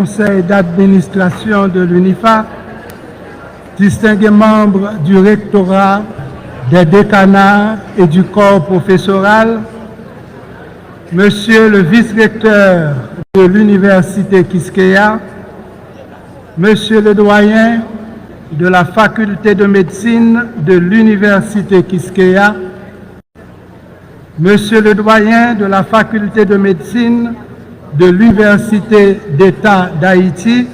Conseil d'administration de l'UNIFA, distingués membres du rectorat, des décanats et du corps professoral, Monsieur le vice-recteur de l'Université Quisqueya, Monsieur le doyen de la faculté de médecine de l'Université Quisqueya, Monsieur le doyen de la faculté de médecine de l'Université d'État d'Haïti,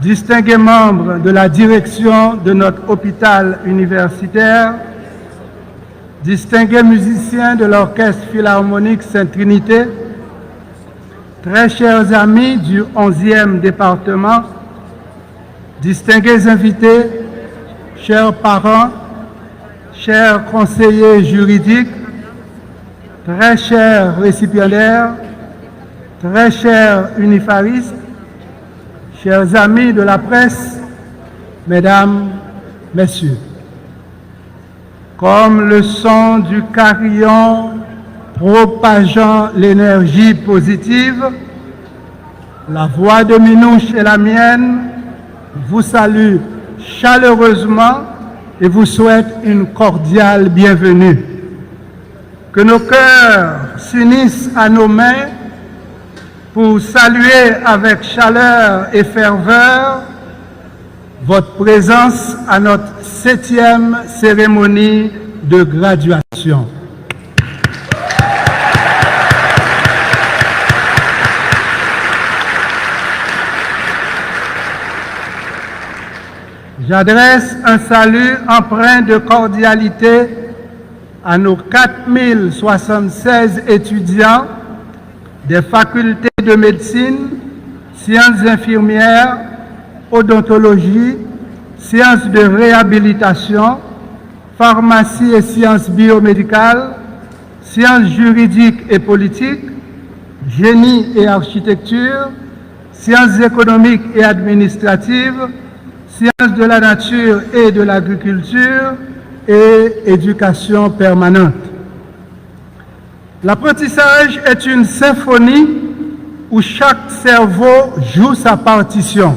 distingués membres de la direction de notre hôpital universitaire, distingués musiciens de l'Orchestre Philharmonique Sainte-Trinité, très chers amis du 11e département, distingués invités, chers parents, chers conseillers juridiques, très chers récipiendaires, très chers unifaristes, chers amis de la presse, mesdames, messieurs. Comme le son du carillon propageant l'énergie positive, la voix de Minouche et la mienne vous salue chaleureusement et vous souhaite une cordiale bienvenue. Que nos cœurs s'unissent à nos mains pour saluer avec chaleur et ferveur votre présence à notre 7e cérémonie de graduation. J'adresse un salut empreint de cordialité à nos 4076 étudiants des facultés de médecine, sciences infirmières, odontologie, sciences de réhabilitation, pharmacie et sciences biomédicales, sciences juridiques et politiques, génie et architecture, sciences économiques et administratives, sciences de la nature et de l'agriculture et éducation permanente. L'apprentissage est une symphonie où chaque cerveau joue sa partition.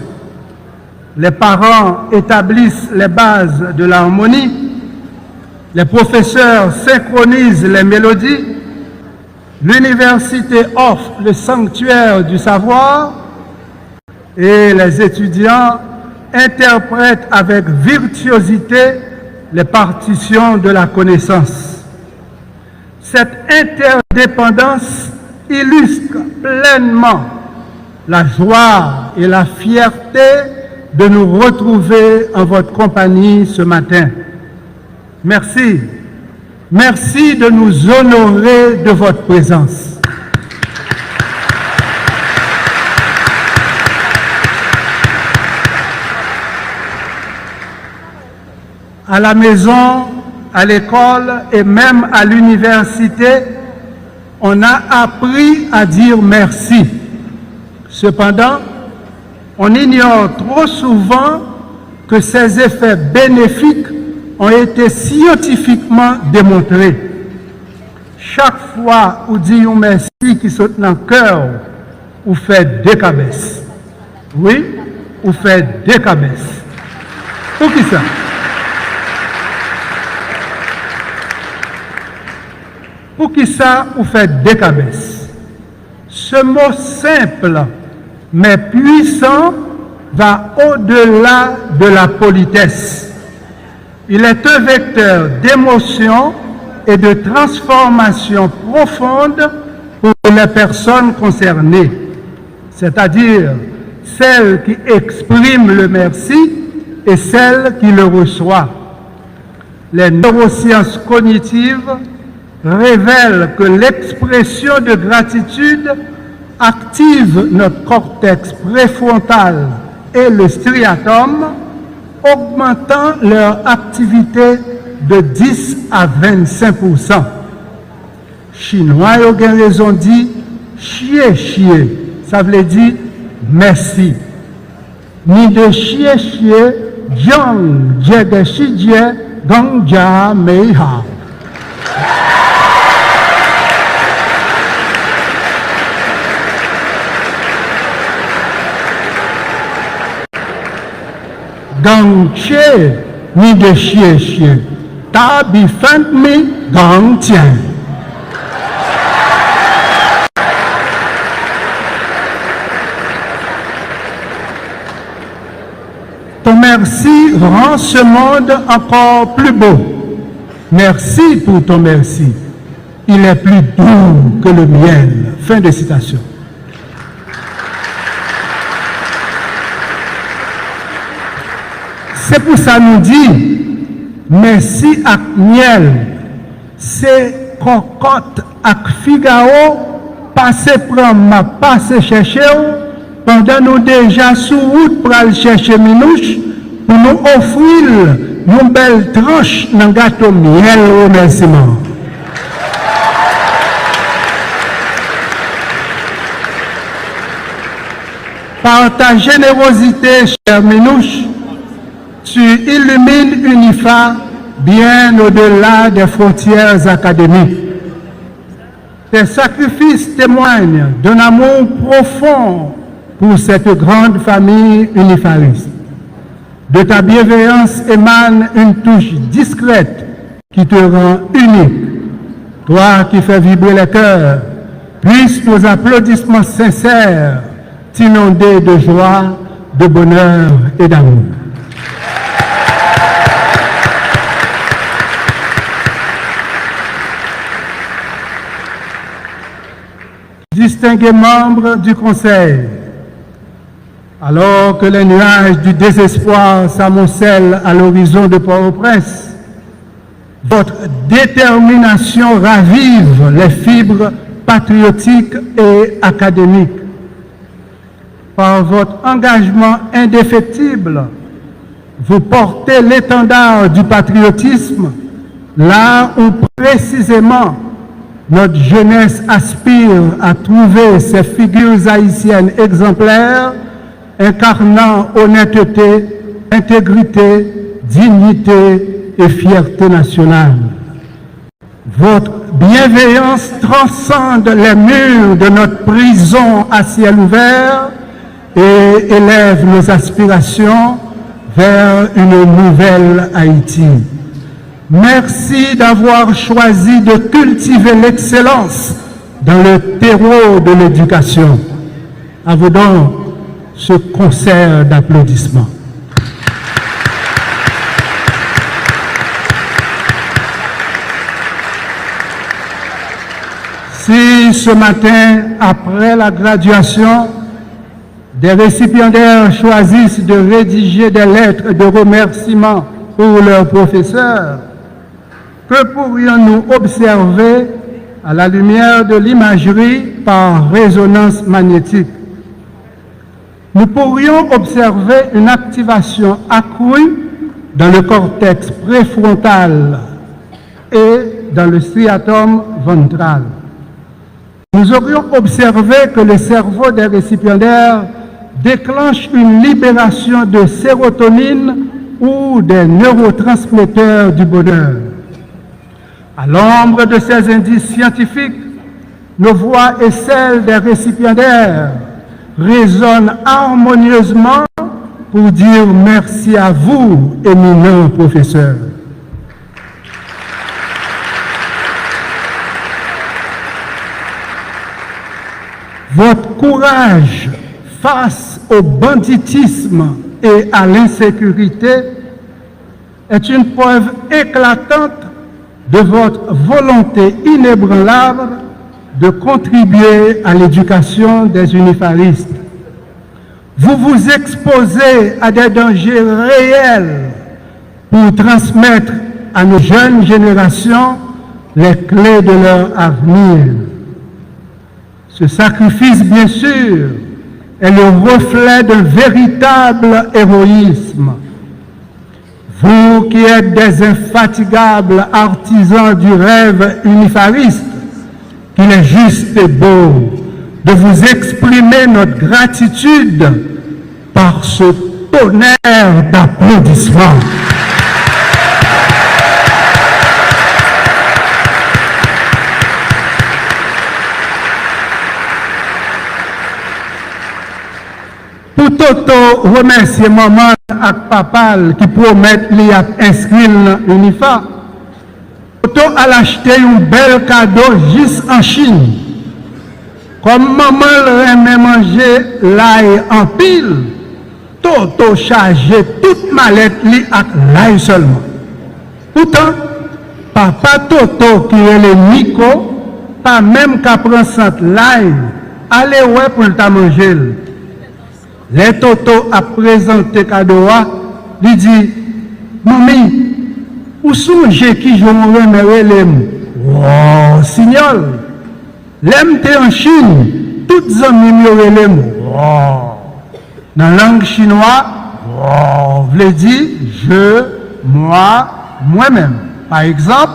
Les parents établissent les bases de l'harmonie, les professeurs synchronisent les mélodies, l'université offre le sanctuaire du savoir et les étudiants interprètent avec virtuosité les partitions de la connaissance. Cette interdépendance illustre pleinement la joie et la fierté de nous retrouver en votre compagnie ce matin. Merci. Merci de nous honorer de votre présence. À la maison, à l'école et même à l'université, on a appris à dire merci. Cependant, on ignore trop souvent que ces effets bénéfiques ont été scientifiquement démontrés. Chaque fois où dit un merci qui saute dans le cœur, ou fait des cabesses. Oui, ou fait des cabesses. Pour qui ça? Pour qui ça, vous faites des cabesses? Ce mot simple mais puissant va au-delà de la politesse. Il est un vecteur d'émotion et de transformation profonde pour les personnes concernées, c'est-à-dire celles qui expriment le merci et celles qui le reçoivent. Les neurosciences cognitives révèle que l'expression de gratitude active notre cortex préfrontal et le striatum, augmentant leur activité de 10 à 25%. Chinois ont raison dit chier chier, ça veut dire merci. Ni de chier chier, Jiang Jie Shijie Gongja Meiha. gang chie, ni de chie. Ta bifant mi gang tien. Ton merci rend ce monde encore plus beau. Merci pour ton merci. Il est plus doux que le miel. Fin de citation. C'est pour ça nous dit merci à miel. C'est cocotte à Figaro, passer prendre ma passe chercher pendant nous déjà sous route pour aller chercher minouche pour nous offrir une belle tranche dans le gâteau miel remerciement. Par ta générosité, cher Minouche, tu illumines UNIFA bien au-delà des frontières académiques. Tes sacrifices témoignent d'un amour profond pour cette grande famille unifariste. De ta bienveillance émane une touche discrète qui te rend unique. Toi qui fais vibrer les cœurs, puissent nos applaudissements sincères t'inonder de joie, de bonheur et d'amour. Distingués membres du Conseil, alors que les nuages du désespoir s'amoncellent à l'horizon de Port-au-Prince, votre détermination ravive les fibres patriotiques et académiques. Par votre engagement indéfectible, vous portez l'étendard du patriotisme là où précisément notre jeunesse aspire à trouver ces figures haïtiennes exemplaires incarnant honnêteté, intégrité, dignité et fierté nationale. Votre bienveillance transcende les murs de notre prison à ciel ouvert et élève nos aspirations vers une nouvelle Haïti. Merci d'avoir choisi de cultiver l'excellence dans le terreau de l'éducation. À vous donc ce concert d'applaudissements. Si ce matin, après la graduation, des récipiendaires choisissent de rédiger des lettres de remerciement pour leurs professeurs, que pourrions-nous observer à la lumière de l'imagerie par résonance magnétique? Nous pourrions observer une activation accrue dans le cortex préfrontal et dans le striatum ventral. Nous aurions observé que le cerveau des récipiendaires déclenche une libération de sérotonine ou des neurotransmetteurs du bonheur. À l'ombre de ces indices scientifiques, nos voix et celles des récipiendaires résonnent harmonieusement pour dire merci à vous, éminents professeurs. Votre courage face au banditisme et à l'insécurité est une preuve éclatante de votre volonté inébranlable de contribuer à l'éducation des unifaristes. Vous vous exposez à des dangers réels pour transmettre à nos jeunes générations les clés de leur avenir. Ce sacrifice, bien sûr, est le reflet d'un véritable héroïsme. Vous qui êtes des infatigables artisans du rêve unifariste, qu'il est juste et beau de vous exprimer notre gratitude par ce tonnerre d'applaudissements. Pour Toto, remercier maman et papa qui promettent d'inscrire dans l'UNIFA. Toto a acheté un bel cadeau juste en Chine. Comme maman aimait manger l'ail en pile, Toto chargeait toute mallette avec l'ail seulement. Pourtant, papa Toto qui est le Nico, pas même qu'à prendre l'ail, allez ouais pour le manger. Les Toto a présenté cadeau, il dit, Mami, où songez qui je me remercie l'aime? Wow, signal! L'aime en Chine, toutes les amis me l'aime. Wow! Dans la langue chinoise, wow, veut dire je, moi, moi-même. Par exemple,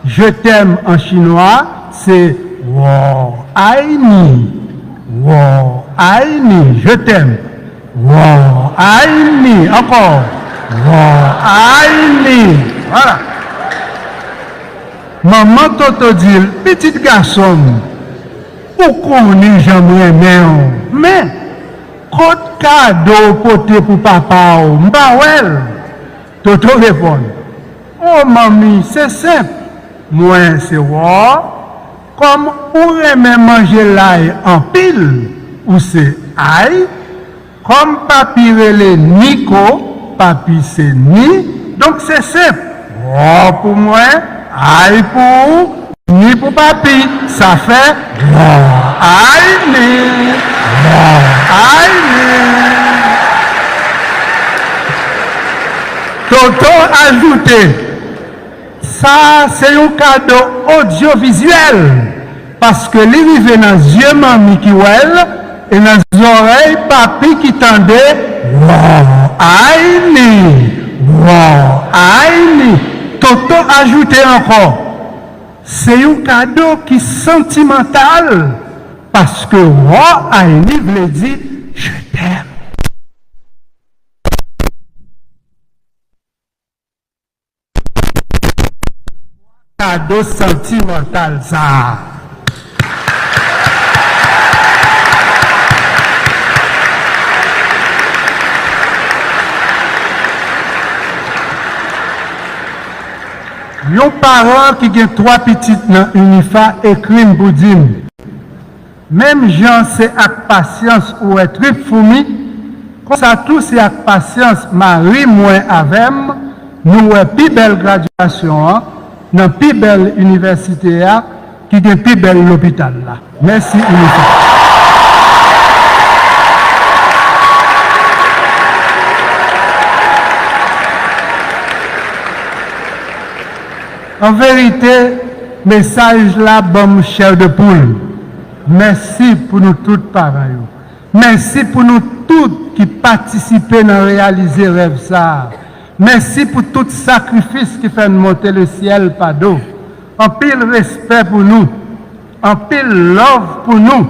je t'aime en chinois, c'est wow, ai ni. Wow, ai ni, je t'aime. Wow, ai ni, encore. Wow, ai ni. Voilà. Maman Toto dit, petit garçon, pourquoi on est jamais aimé? Mais, quand cadeau porté pour papa, m'bawel. Toto répond, oh mamie, c'est simple. Moi, c'est roi. Comme on aime manger l'ail en pile, ou c'est ail. Comme papi relè Nico, papi c'est ni. Donc c'est simple. Roi pour moi, ail pour ni pour papi. Ça fait roi, ail ni. Roi, ail ni. Toto ajouté, ça c'est un cadeau audiovisuel parce que les rive dans les yeux mamie qui ouel et dans les oreilles papi qui tendait wow, aïni, wow, aïni. Toto ajouté encore, c'est un cadeau qui est sentimental parce que wow, aïni veut dire je t'aime. Cadeau sentimental, ça. Yon parent qui a 3 petites dans l'UNIFA écrit pour dire, même gens c'est avec patience ou être fourmi, comme ça tout c'est avec patience, Marie moins avec nous plus belle graduation, dans plus belle université qui est plus belle l'hôpital là. Merci UNIFA. En vérité, message là, bon cher de poule. Merci pour nous tous parents. Merci pour nous tous qui participent à réaliser rêve ça. Merci pour tout sacrifice qui fait monter le ciel par d'eau. En pile respect pour nous. En pile love pour nous.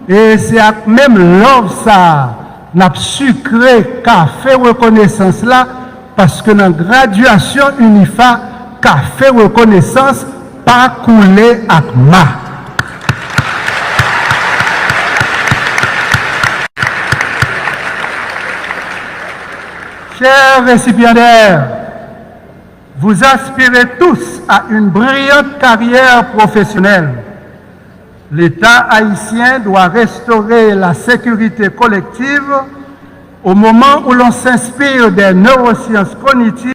Et c'est même love ça. N'a sucré café reconnaissance là. Parce que dans la graduation UNIFA, café reconnaissance pas coulé à ma. Chers récipiendaires, vous aspirez tous à une brillante carrière professionnelle. L'État haïtien doit restaurer la sécurité collective au moment où l'on s'inspire des neurosciences cognitives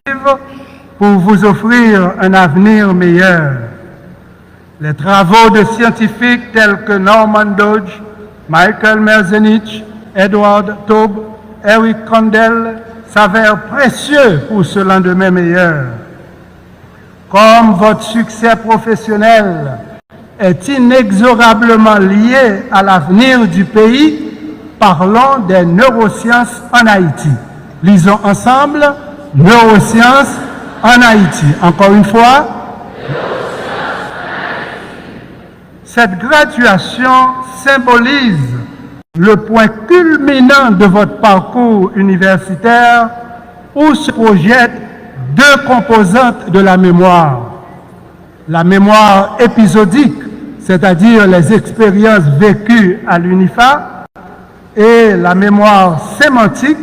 pour vous offrir un avenir meilleur. Les travaux de scientifiques tels que Norman Dodge, Michael Merzenich, Edward Taube, Eric Kandel s'avèrent précieux pour ce lendemain meilleur. Comme votre succès professionnel est inexorablement lié à l'avenir du pays, parlons des neurosciences en Haïti. Lisons ensemble neurosciences en Haïti. Encore une fois, cette graduation symbolise le point culminant de votre parcours universitaire où se projettent 2 composantes de la mémoire. La mémoire épisodique, c'est-à-dire les expériences vécues à l'UNIFA, et la mémoire sémantique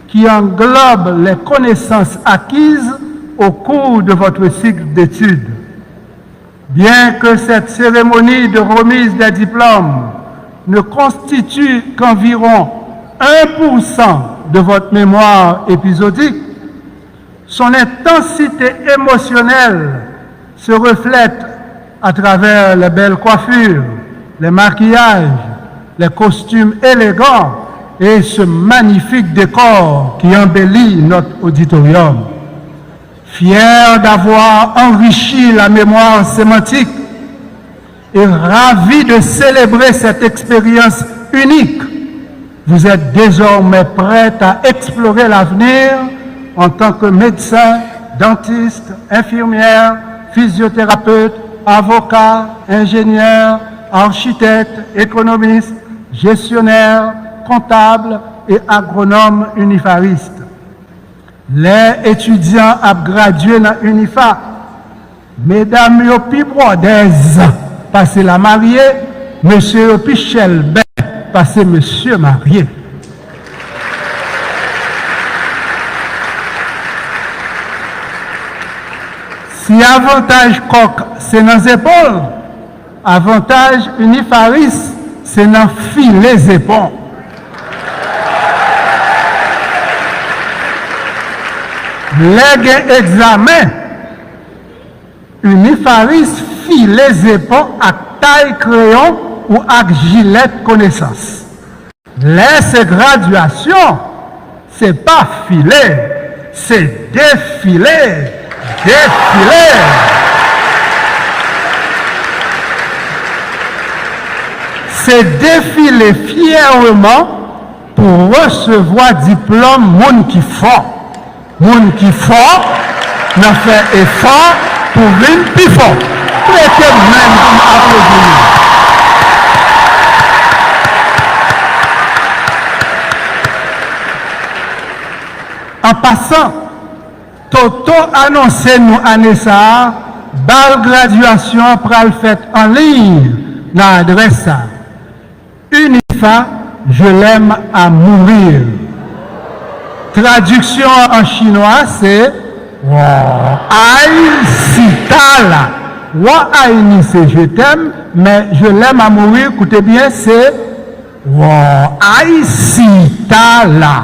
qui englobe les connaissances acquises au cours de votre cycle d'études. Bien que cette cérémonie de remise des diplômes ne constitue qu'environ 1% de votre mémoire épisodique, son intensité émotionnelle se reflète à travers les belles coiffures, les maquillages, les costumes élégants et ce magnifique décor qui embellit notre auditorium. Fier d'avoir enrichi la mémoire sémantique et ravi de célébrer cette expérience unique, vous êtes désormais prête à explorer l'avenir en tant que médecin, dentiste, infirmière, physiothérapeute, avocat, ingénieur, architecte, économiste, gestionnaire, comptable et agronome unifariste. Les étudiants à graduer dans l'UNIFA, mesdames yopi brodez, passez la mariée, monsieur yopi chelben, passez monsieur marié. Si avantage coq, c'est dans les épaules, avantage unifaris, c'est dans les épaules. Les examens, unifaris, les épaules à taille crayon ou à gilet connaissance. Les graduation, c'est pas filet, c'est défilé. Défilé. C'est défiler fièrement pour recevoir diplôme moun qui fort. Moun qui fort n'a fait effort pour venir plus fort. Prêtez même comme applaudissement. En passant, Toto annonce nous année ça, bal graduation pral fait en ligne dans l'adresse ça. UNIFA, je l'aime à mourir. Traduction en chinois, c'est Aïe Sitala. Wa Aïni, c'est je t'aime, mais je l'aime à mourir, écoutez bien, c'est Aïe Sitala.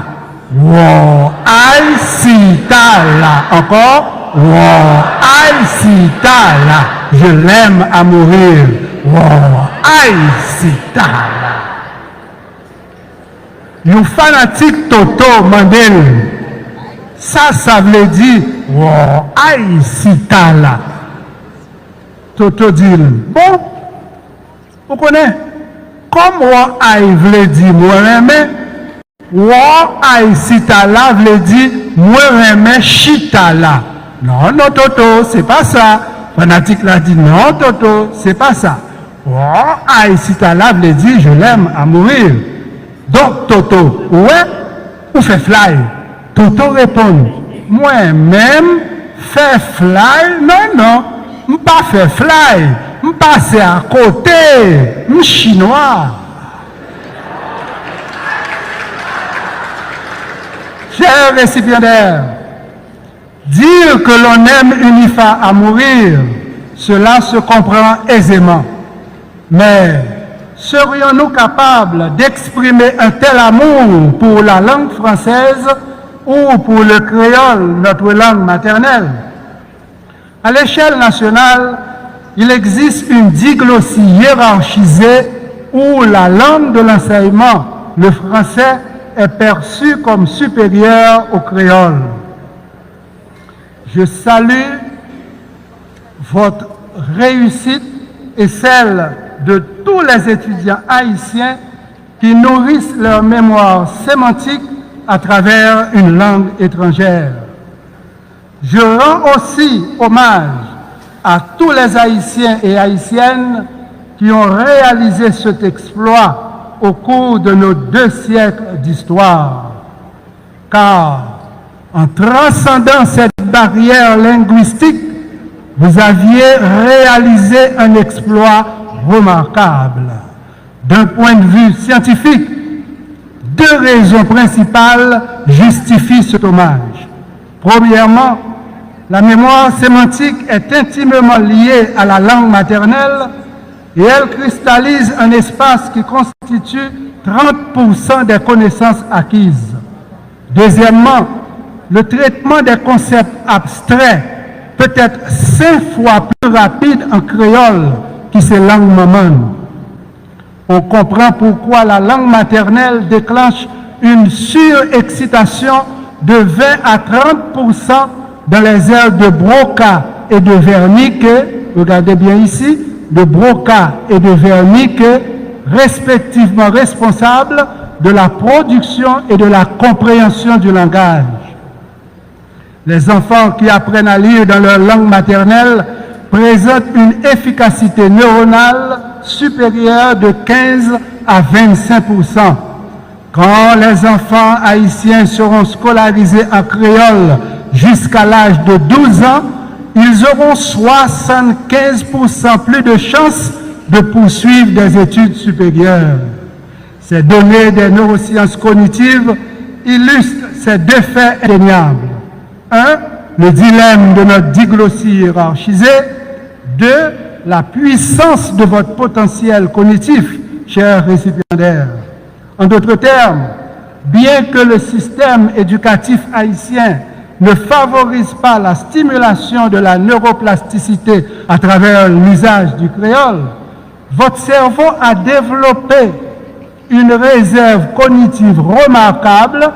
Aïe Sitala. Encore Aïe Sitala. Je l'aime à mourir. Aïe Sitala. Yon fanatique Toto Mandel, ça veut dire Aïe Sitala. Toto dit, bon, vous connaissez, comme Aïe veut dire moi remè, Aïe Sitala veut dire moi remè Chitala. Non, non, Toto, c'est pas ça. Fanatique l'a dit, non, Toto, c'est pas ça. Aïe Sitala veut dire je l'aime à mourir. Donc, Toto, ouais, ou fait fly? Toto répond, moi-même, fait fly? Non, non, je ne pas fait fly, je passe à côté, je suis chinois. Chers récipiendaires, dire que l'on aime UNIFA à mourir, cela se comprend aisément. Mais serions-nous capables d'exprimer un tel amour pour la langue française ou pour le créole, notre langue maternelle? À l'échelle nationale, il existe une diglossie hiérarchisée où la langue de l'enseignement, le français, est perçue comme supérieure au créole. Je salue votre réussite et celle de tous les étudiants haïtiens qui nourrissent leur mémoire sémantique à travers une langue étrangère. Je rends aussi hommage à tous les Haïtiens et Haïtiennes qui ont réalisé cet exploit au cours de nos 2 siècles d'histoire. Car en transcendant cette barrière linguistique, vous aviez réalisé un exploit remarquable. D'un point de vue scientifique, deux raisons principales justifient cet hommage. Premièrement, la mémoire sémantique est intimement liée à la langue maternelle et elle cristallise un espace qui constitue 30% des connaissances acquises. Deuxièmement, le traitement des concepts abstraits peut être 5 fois plus rapide en créole que ses langues maman. On comprend pourquoi la langue maternelle déclenche une surexcitation de 20 à 30% dans les aires de Broca et de Wernicke, regardez bien ici, de Broca et de Wernicke, respectivement responsables de la production et de la compréhension du langage. Les enfants qui apprennent à lire dans leur langue maternelle présentent une efficacité neuronale supérieure de 15 à 25%. Quand les enfants haïtiens seront scolarisés en créole jusqu'à l'âge de 12 ans, ils auront 75% plus de chances de poursuivre des études supérieures. Ces données des neurosciences cognitives illustrent ces deux faits indéniables. 1. Le dilemme de notre diglossie hiérarchisée. 2. La puissance de votre potentiel cognitif, chers récipiendaires. En d'autres termes, bien que le système éducatif haïtien ne favorise pas la stimulation de la neuroplasticité à travers l'usage du créole, votre cerveau a développé une réserve cognitive remarquable,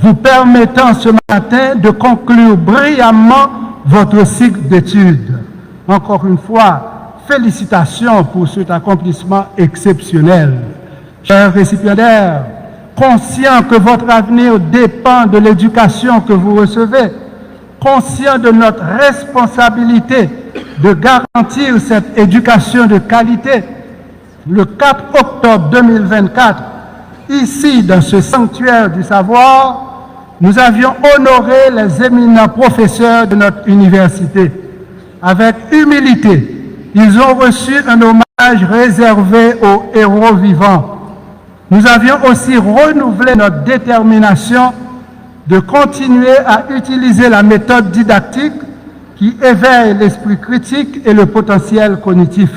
vous permettant ce matin de conclure brillamment votre cycle d'études. Encore une fois, félicitations pour cet accomplissement exceptionnel. Chers récipiendaires, conscient que votre avenir dépend de l'éducation que vous recevez, conscient de notre responsabilité de garantir cette éducation de qualité, le 4 octobre 2024, ici dans ce sanctuaire du savoir, nous avions honoré les éminents professeurs de notre université. Avec humilité, ils ont reçu un hommage réservé aux héros vivants. Nous avions aussi renouvelé notre détermination de continuer à utiliser la méthode didactique qui éveille l'esprit critique et le potentiel cognitif.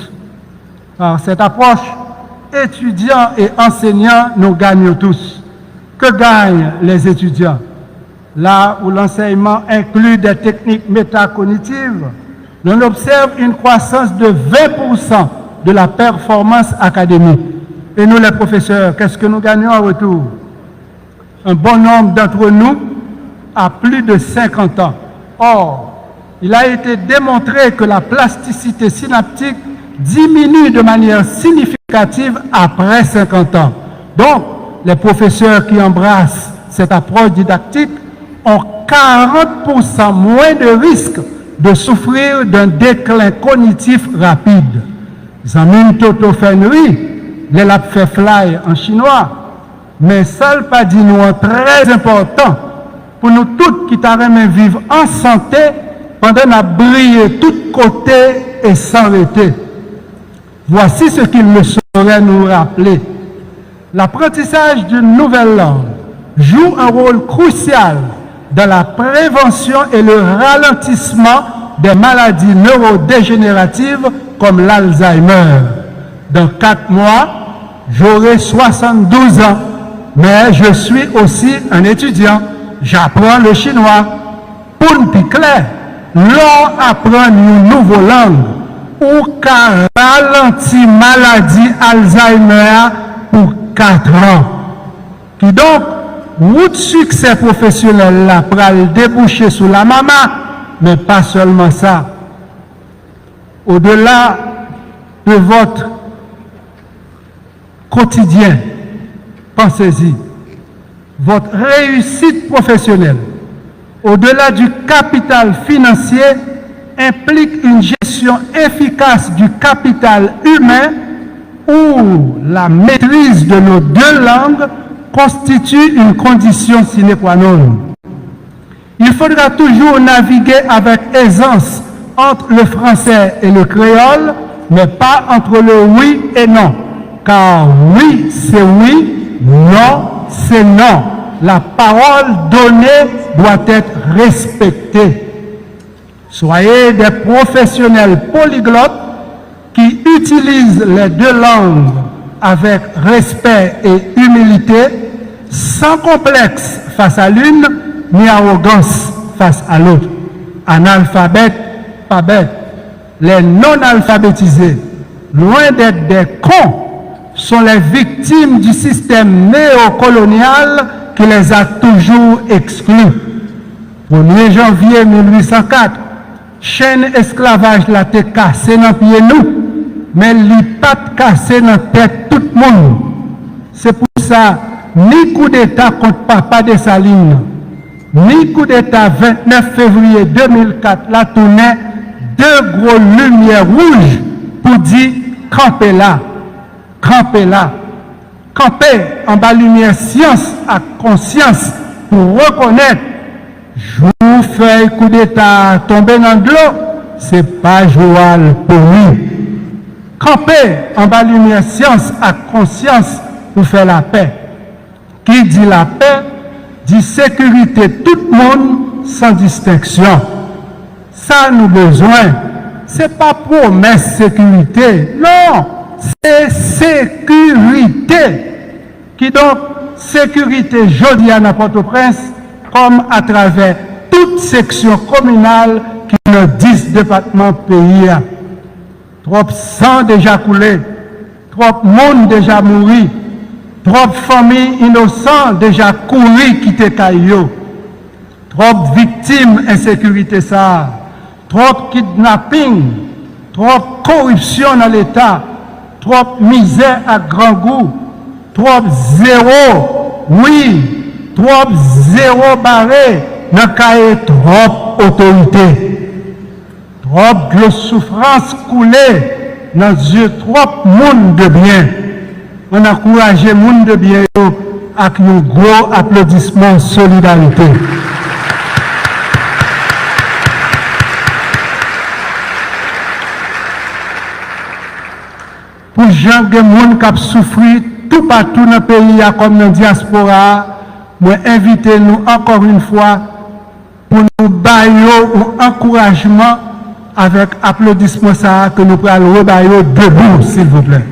Par cette approche, étudiants et enseignants, nous gagnons tous. Que gagnent les étudiants? Là où l'enseignement inclut des techniques métacognitives, l'on observe une croissance de 20% de la performance académique. Et nous, les professeurs, qu'est-ce que nous gagnons en retour? Un bon nombre d'entre nous a plus de 50 ans. Or, il a été démontré que la plasticité synaptique diminue de manière significative après 50 ans. Donc, les professeurs qui embrassent cette approche didactique ont 40% moins de risques de souffrir d'un déclin cognitif rapide. Zamin Toto Fenri, les lap fait fly en chinois, mais ça pas dit nous très important pour nous tous qui t'arrêtent vivre en santé pendant qu'on a brillé de tous côtés et s'arrêter. Voici ce qu'il me saurait nous rappeler. L'apprentissage d'une nouvelle langue joue un rôle crucial dans la prévention et le ralentissement des maladies neurodégénératives comme l'Alzheimer. Dans 4 mois, j'aurai 72 ans, mais je suis aussi un étudiant. J'apprends le chinois. Pour nous plus clair, l'on apprend une nouvelle langue ou qu'à ralentir maladie Alzheimer pour 4 ans. Qui donc, votre succès professionnel là pour le déboucher sur la maman, mais pas seulement ça. Au-delà de votre quotidien, pensez-y, votre réussite professionnelle, au-delà du capital financier, implique une gestion efficace du capital humain où la maîtrise de nos 2 langues constitue une condition sine qua non. Il faudra toujours naviguer avec aisance entre le français et le créole, mais pas entre le oui et non. Car oui, c'est oui, non, c'est non. La parole donnée doit être respectée. Soyez des professionnels polyglottes qui utilisent les deux langues avec respect et humilité, sans complexe face à l'une, ni arrogance face à l'autre. Analphabètes, pas bêtes. Les non-alphabétisés, loin d'être des cons, sont les victimes du système néocolonial qui les a toujours exclus. 1er janvier 1804, chaîne esclavage la te cassé dans pied nous, mais li pas cassé dans tête tout le monde. C'est pour ça, ni coup d'État contre Papa Dessalines, ni coup d'État 29 février 2004, la tournée deux gros lumières rouges pour dire campez là, campez là, campez en bas lumière science à conscience pour reconnaître jour feuille coup d'État tomber dans de l'eau, c'est pas Joal pour lui. Camper en bas lumière science à conscience pour faire la paix. Qui dit la paix, dit sécurité tout le monde sans distinction. Ça nous besoin. C'est pas promesse sécurité. Non, c'est sécurité. Qui donc sécurité jeudi à Port-au-Prince comme à travers toute section communale qui nos 10 départements pays. Trop sang déjà coulé, trop monde déjà mouru, trop familles innocentes déjà couru quitter Caillou, trop victimes insécurité ça, trop kidnapping, trop corruption dans l'État, trop misère à grand goût, trop zéro, oui, trop zéro barré, dans cahier trop autorité. Trop de souffrance coulée dans les yeux trop monde de bien. On encourage le monde de bien avec un gros applaudissement de solidarité. Pour gens de monde qui souffert tout partout dans le pays comme dans la diaspora, moi invitez-nous encore une fois pour nous bailler un encouragement avec applaudissement ça que nous pourrons rebailler debout, s'il vous plaît.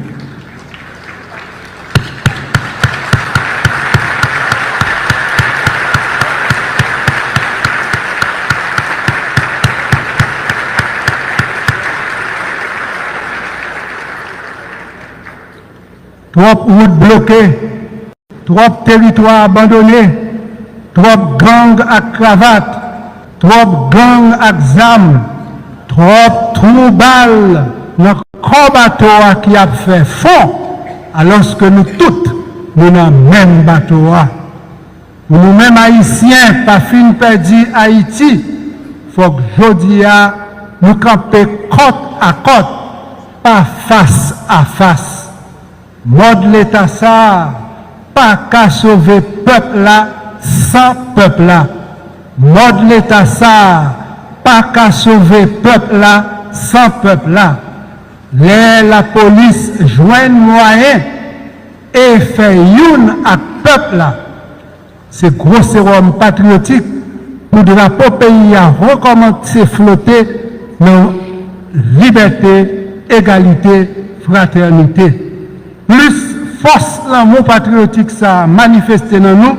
Trop routes bloquées, trop territoires abandonnés, trop gangs à cravate, trop gangs à examen, trop trouble dans le bateau qui a fait fond, alors que nous toutes, nous dans le même bateau. Nous-mêmes haïtiens, pas fin perdu Haïti, il faut que aujourd'hui nous camper côte à côte, pas face à face. Mode l'État ça, pas qu'à sauver peuple là, sans peuple là. Mode l'État ça, pas qu'à sauver peuple là, sans peuple là. La police joint moyen et fait une à peuple là. C'est gros sérum patriotique pour drapeau pays à recommencer flotter dans liberté, égalité, fraternité. Plus force l'amour patriotique ça manifesté dans nous,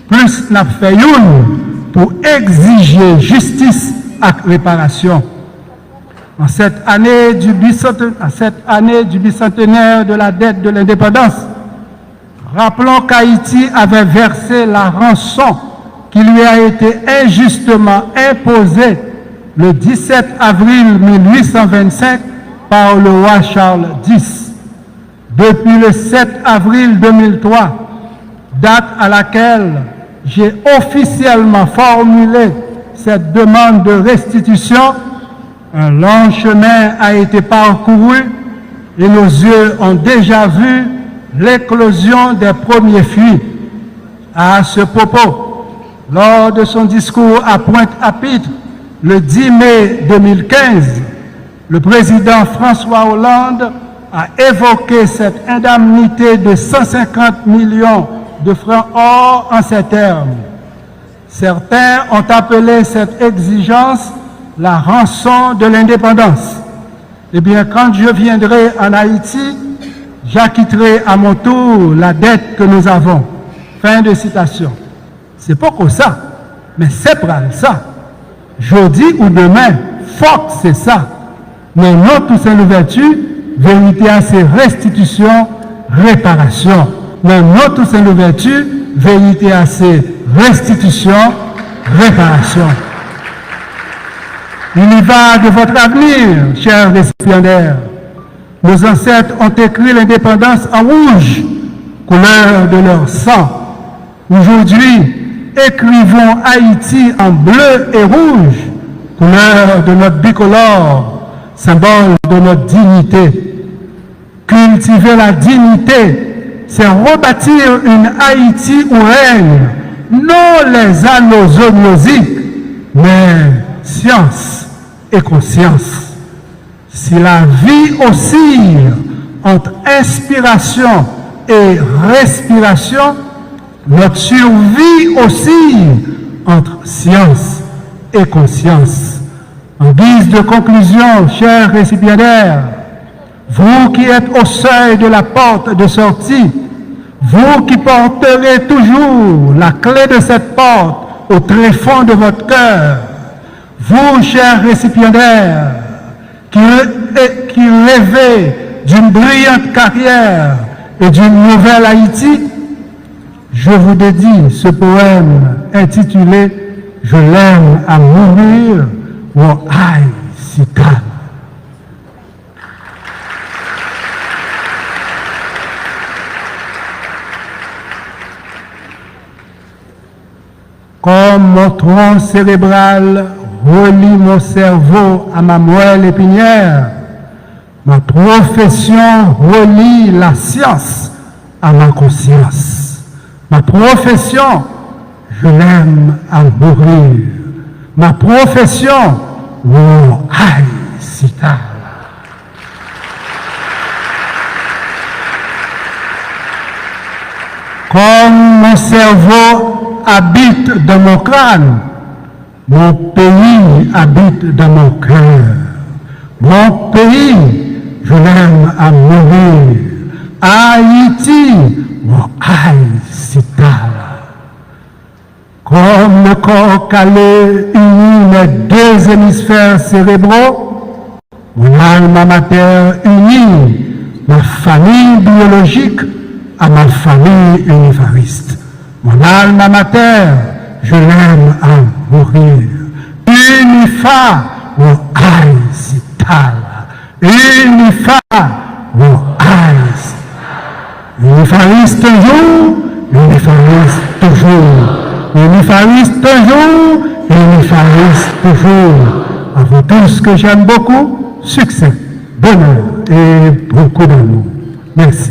plus nous fait une pour exiger justice et réparation. En cette année du bicentenaire de la dette de l'indépendance, rappelons qu'Haïti avait versé la rançon qui lui a été injustement imposée le 17 avril 1825 par le roi Charles X. Depuis le 7 avril 2003, date à laquelle j'ai officiellement formulé cette demande de restitution, un long chemin a été parcouru et nos yeux ont déjà vu l'éclosion des premiers fuites. À ce propos, lors de son discours à Pointe-à-Pitre le 10 mai 2015, le président François Hollande a évoqué cette indemnité de 150 millions de francs or en ces termes. Certains ont appelé cette exigence la rançon de l'indépendance. Eh bien, quand je viendrai en Haïti, j'acquitterai à mon tour la dette que nous avons. Fin de citation. C'est pas comme ça, mais c'est pour ça. Jeudi ou demain, faut que c'est ça. Mais non, tout c'est l'ouverture, vérité à ses restitutions, réparation. Mais non, tout c'est l'ouverture, vérité à ses restitutions, réparation. Il y va de votre avenir, chers récipiendaires. Nos ancêtres ont écrit l'indépendance en rouge, couleur de leur sang. Aujourd'hui, écrivons Haïti en bleu et rouge, couleur de notre bicolore, symbole de notre dignité. Cultiver la dignité, c'est rebâtir une Haïti où règne non les anneaux zoonosiques, mais science et conscience. Si la vie oscille entre inspiration et respiration, notre survie oscille entre science et conscience. En guise de conclusion, chers récipiendaires, vous qui êtes au seuil de la porte de sortie, vous qui porterez toujours la clé de cette porte au tréfonds de votre cœur, vous, chers récipiendaires, qui rêvez d'une brillante carrière et d'une nouvelle Haïti, je vous dédie ce poème intitulé « Je l'aime à mourir » ou « Aïe, si calme ». Comme mon tronc cérébral relie mon cerveau à ma moelle épinière, ma profession relie la science à ma conscience. Ma profession, je l'aime à mourir. Ma profession, oh, aïe, si tard. Comme mon cerveau habite dans mon crâne, mon pays habite dans mon cœur. Mon pays, je l'aime à mourir. Haïti, mon Haïti. Comme le corps calé unit mes deux hémisphères cérébraux, mon alma mater unit ma famille biologique à ma famille univariste. Mon alma mater, je l'aime à mourir. Unifa, mon Haïti. Unifa, mon Haïti. Unifariste un jour, unifariste toujours. Unifariste toujours, unifariste toujours. À vous tous que j'aime beaucoup, succès, bonheur et beaucoup d'amour. Merci.